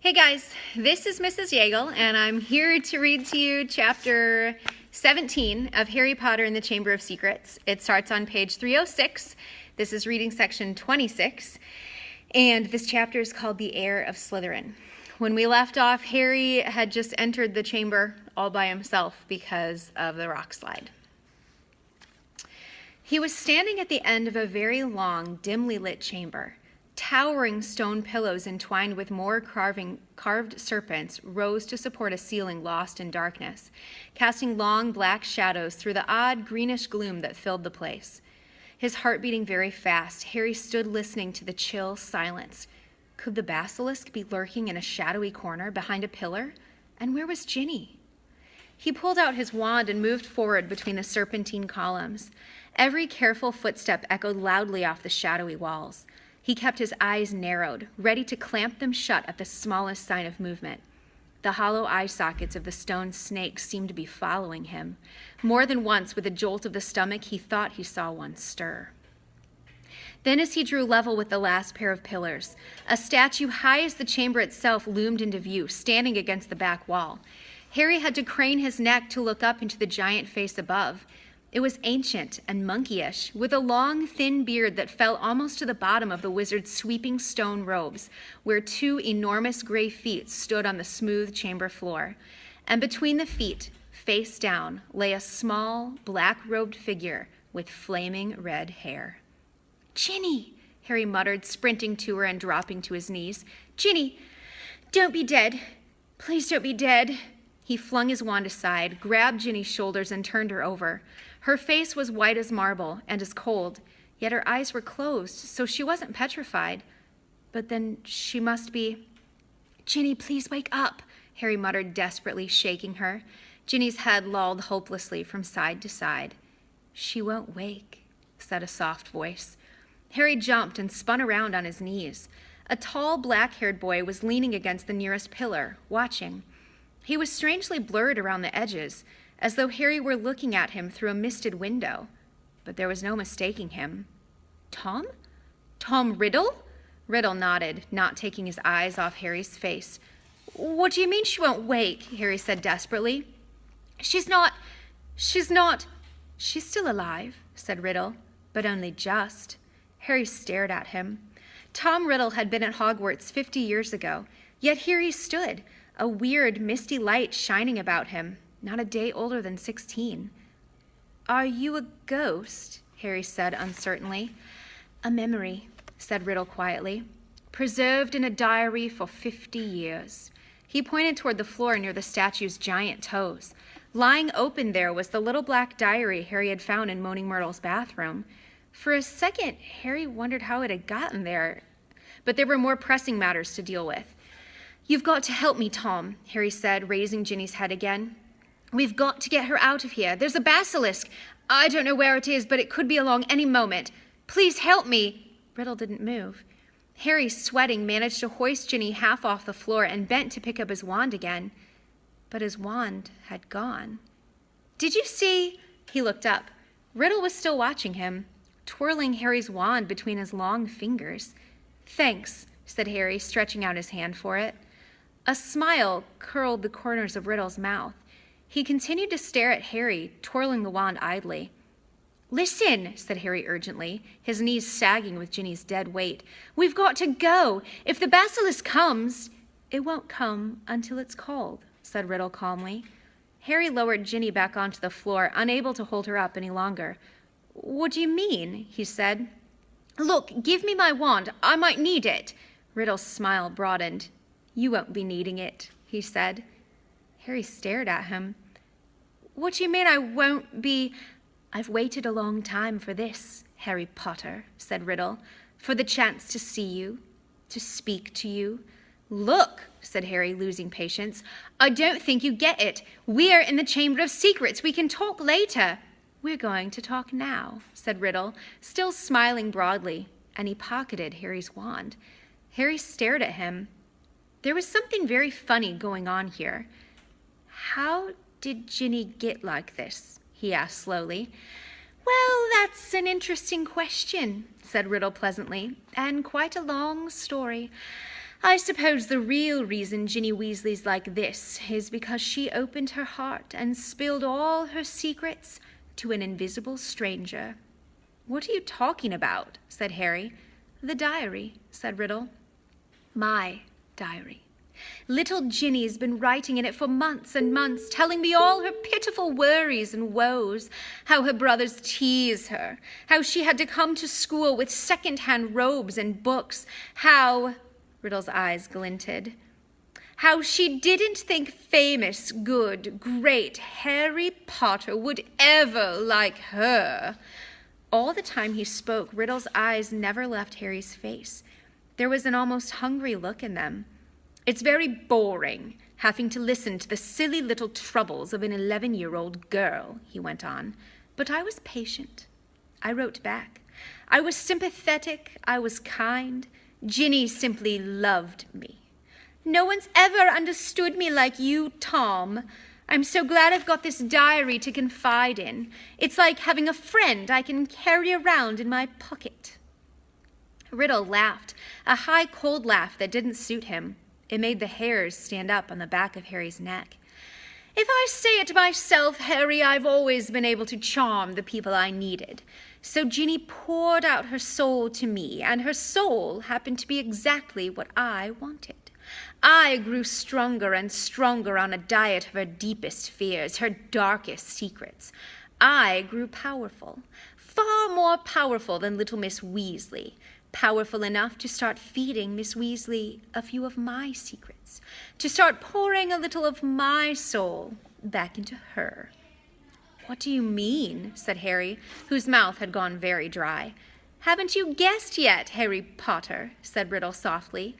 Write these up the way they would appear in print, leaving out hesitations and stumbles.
Hey guys, this is Mrs. Yeagle, and I'm here to read to you chapter 17 of Harry Potter and the Chamber of Secrets. It starts on page 306. This is reading section 26, and this chapter is called The Heir of Slytherin. When we left off, Harry had just entered the chamber all by himself because of the rock slide. He was standing at the end of a very long, dimly lit chamber. Towering stone pillows entwined with more carved serpents rose to support a ceiling lost in darkness, casting long black shadows through the odd greenish gloom that filled the place. His heart beating very fast, Harry stood listening to the chill silence. Could the basilisk be lurking in a shadowy corner behind a pillar? And where was Ginny? He pulled out his wand and moved forward between the serpentine columns. Every careful footstep echoed loudly off the shadowy walls. He kept his eyes narrowed, ready to clamp them shut at the smallest sign of movement. The hollow eye sockets of the stone snakes seemed to be following him. More than once, with a jolt of the stomach, he thought he saw one stir. Then, as he drew level with the last pair of pillars, a statue high as the chamber itself loomed into view, standing against the back wall. Harry had to crane his neck to look up into the giant face above. It was ancient and monkeyish, with a long, thin beard that fell almost to the bottom of the wizard's sweeping stone robes, where two enormous gray feet stood on the smooth chamber floor. And between the feet, face down, lay a small, black-robed figure with flaming red hair. "Ginny," Harry muttered, sprinting to her and dropping to his knees. "Ginny, don't be dead. Please don't be dead." He flung his wand aside, grabbed Ginny's shoulders, and turned her over. Her face was white as marble and as cold, yet her eyes were closed, so she wasn't petrified. But then she must be... "Ginny, please wake up," Harry muttered desperately, shaking her. Ginny's head lolled hopelessly from side to side. "She won't wake," said a soft voice. Harry jumped and spun around on his knees. A tall, black-haired boy was leaning against the nearest pillar, watching. He was strangely blurred around the edges, as though Harry were looking at him through a misted window. But there was no mistaking him. "Tom? Tom Riddle?" Riddle nodded, not taking his eyes off Harry's face. "What do you mean she won't wake?" Harry said desperately. She's still alive," said Riddle, "but only just." Harry stared at him. Tom Riddle had been at Hogwarts 50 years ago, yet here he stood, a weird, misty light shining about him, not a day older than 16. "Are you a ghost?" Harry said uncertainly. "A memory," said Riddle quietly, "preserved in a diary for 50 years. He pointed toward the floor near the statue's giant toes. Lying open there was the little black diary Harry had found in Moaning Myrtle's bathroom. For a second, Harry wondered how it had gotten there, but there were more pressing matters to deal with. "You've got to help me, Tom," Harry said, raising Ginny's head again. "We've got to get her out of here. There's a basilisk. I don't know where it is, but it could be along any moment. Please help me." Riddle didn't move. Harry, sweating, managed to hoist Ginny half off the floor and bent to pick up his wand again. But his wand had gone. "Did you see?" He looked up. Riddle was still watching him, twirling Harry's wand between his long fingers. "Thanks," said Harry, stretching out his hand for it. A smile curled the corners of Riddle's mouth. He continued to stare at Harry, twirling the wand idly. "Listen," said Harry urgently, his knees sagging with Ginny's dead weight. "We've got to go. If the basilisk comes..." "It won't come until it's called," said Riddle calmly. Harry lowered Ginny back onto the floor, unable to hold her up any longer. "What do you mean?" he said. "Look, give me my wand. I might need it." Riddle's smile broadened. "You won't be needing it," he said. Harry stared at him. "What do you mean I won't be..." "I've waited a long time for this, Harry Potter," said Riddle, "for the chance to see you, to speak to you." "Look," said Harry, losing patience, "I don't think you get it. We're in the Chamber of Secrets. We can talk later." "We're going to talk now," said Riddle, still smiling broadly, and he pocketed Harry's wand. Harry stared at him. There was something very funny going on here. "How did Ginny get like this?" he asked slowly. "Well, that's an interesting question," said Riddle pleasantly, "and quite a long story. I suppose the real reason Ginny Weasley's like this is because she opened her heart and spilled all her secrets to an invisible stranger." "What are you talking about?" said Harry. "The diary," said Riddle. "My diary. Little Ginny's been writing in it for months and months, telling me all her pitiful worries and woes, how her brothers tease her, how she had to come to school with second-hand robes and books, how—" Riddle's eyes glinted. "How she didn't think famous, good, great Harry Potter would ever like her." All the time he spoke, Riddle's eyes never left Harry's face. There was an almost hungry look in them. "It's very boring, having to listen to the silly little troubles of an 11-year-old girl," he went on. "But I was patient. I wrote back. I was sympathetic. I was kind. Ginny simply loved me. No one's ever understood me like you, Tom. I'm so glad I've got this diary to confide in. It's like having a friend I can carry around in my pocket." Riddle laughed, a high, cold laugh that didn't suit him. It made the hairs stand up on the back of Harry's neck. "If I say it myself, Harry, I've always been able to charm the people I needed. So Ginny poured out her soul to me, and her soul happened to be exactly what I wanted. I grew stronger and stronger on a diet of her deepest fears, her darkest secrets. I grew powerful, far more powerful than little Miss Weasley. Powerful enough to start feeding Miss Weasley a few of my secrets, to start pouring a little of my soul back into her." "What do you mean?" said Harry, whose mouth had gone very dry. "Haven't you guessed yet, Harry Potter?" said Riddle softly.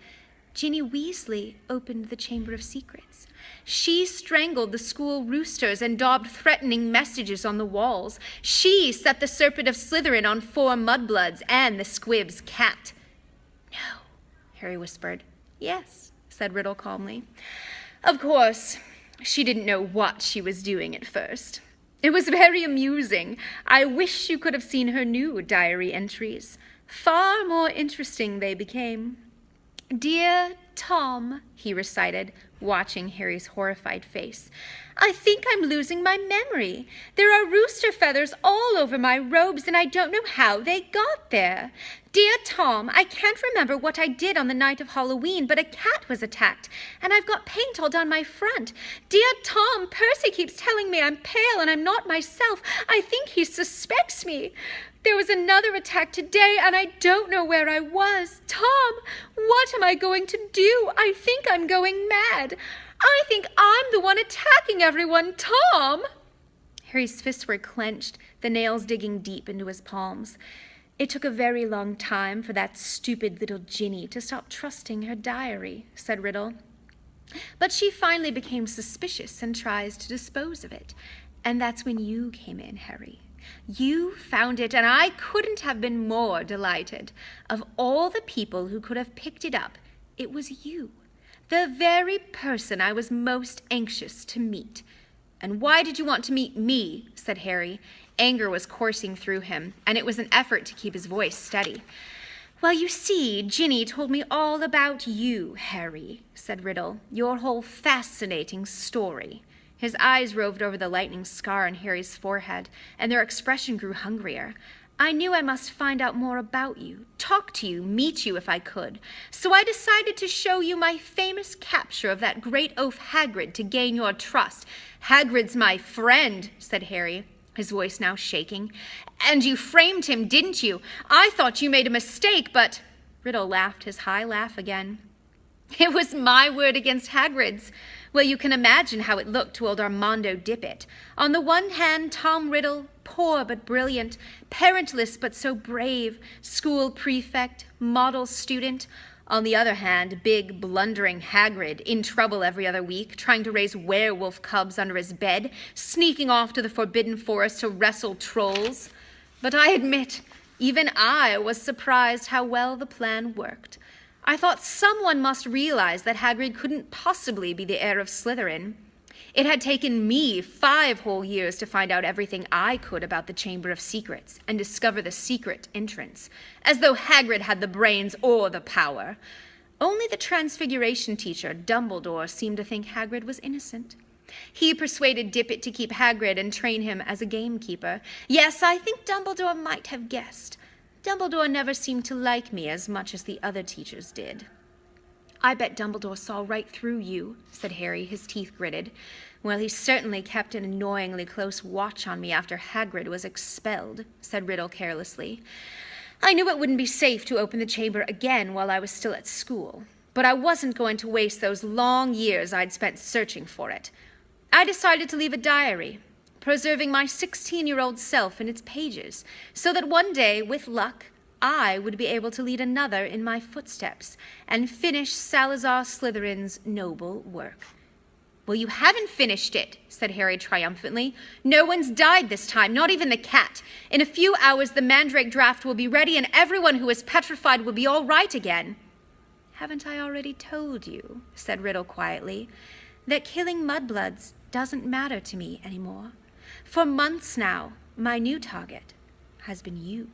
"Ginny Weasley opened the Chamber of Secrets. She strangled the school roosters and daubed threatening messages on the walls. She set the Serpent of Slytherin on 4 mudbloods and the Squib's cat." "No," Harry whispered. "Yes," said Riddle calmly. "Of course, she didn't know what she was doing at first. It was very amusing. I wish you could have seen her new diary entries. Far more interesting they became. 'Dear Tom,'" he recited, watching Harry's horrified face, "I think I'm losing my memory. There are rooster feathers all over my robes, and I don't know how they got there. Dear Tom, I can't remember what I did on the night of Halloween, but a cat was attacked, and I've got paint all down my front. Dear Tom, Percy keeps telling me I'm pale and I'm not myself. I think he suspects me. There was another attack today, and I don't know where I was. Tom, what am I going to do? I think I'm going mad. I think I'm the one attacking everyone. Tom!" Harry's fists were clenched, the nails digging deep into his palms. "It took a very long time for that stupid little Ginny to stop trusting her diary," said Riddle. "But she finally became suspicious and tries to dispose of it. And that's when you came in, Harry. You found it, and I couldn't have been more delighted. Of all the people who could have picked it up, it was you, the very person I was most anxious to meet." "And why did you want to meet me?" said Harry. Anger was coursing through him, and it was an effort to keep his voice steady. "Well, you see, Ginny told me all about you, Harry," said Riddle. "Your whole fascinating story." His eyes roved over the lightning scar on Harry's forehead, and their expression grew hungrier. "I knew I must find out more about you, talk to you, meet you if I could. So I decided to show you my famous capture of that great oaf Hagrid to gain your trust." "Hagrid's my friend," said Harry, his voice now shaking. "And you framed him, didn't you? I thought you made a mistake, but—" Riddle laughed his high laugh again. "It was my word against Hagrid's. Well, you can imagine how it looked to old Armando Dippet. On the one hand, Tom Riddle, poor but brilliant, parentless but so brave, school prefect, model student. On the other hand, big, blundering Hagrid, in trouble every other week, trying to raise werewolf cubs under his bed, sneaking off to the Forbidden Forest to wrestle trolls. But I admit, even I was surprised how well the plan worked. I thought someone must realize that Hagrid couldn't possibly be the heir of Slytherin. It had taken me 5 whole years to find out everything I could about the Chamber of Secrets and discover the secret entrance, as though Hagrid had the brains or the power. Only the Transfiguration teacher, Dumbledore, seemed to think Hagrid was innocent. He persuaded Dippet to keep Hagrid and train him as a gamekeeper. Yes, I think Dumbledore might have guessed. Dumbledore never seemed to like me as much as the other teachers did. I bet Dumbledore saw right through you, said Harry, his teeth gritted. Well, he certainly kept an annoyingly close watch on me after Hagrid was expelled, said Riddle carelessly. I knew it wouldn't be safe to open the chamber again while I was still at school, but I wasn't going to waste those long years I'd spent searching for it. I decided to leave a diary, preserving my 16-year-old self in its pages, so that one day, with luck, I would be able to lead another in my footsteps and finish Salazar Slytherin's noble work. Well, you haven't finished it, said Harry triumphantly. No one's died this time, not even the cat. In a few hours, the Mandrake draft will be ready and everyone who is petrified will be all right again. Haven't I already told you, said Riddle quietly, that killing mudbloods doesn't matter to me anymore? For months now, my new target has been you.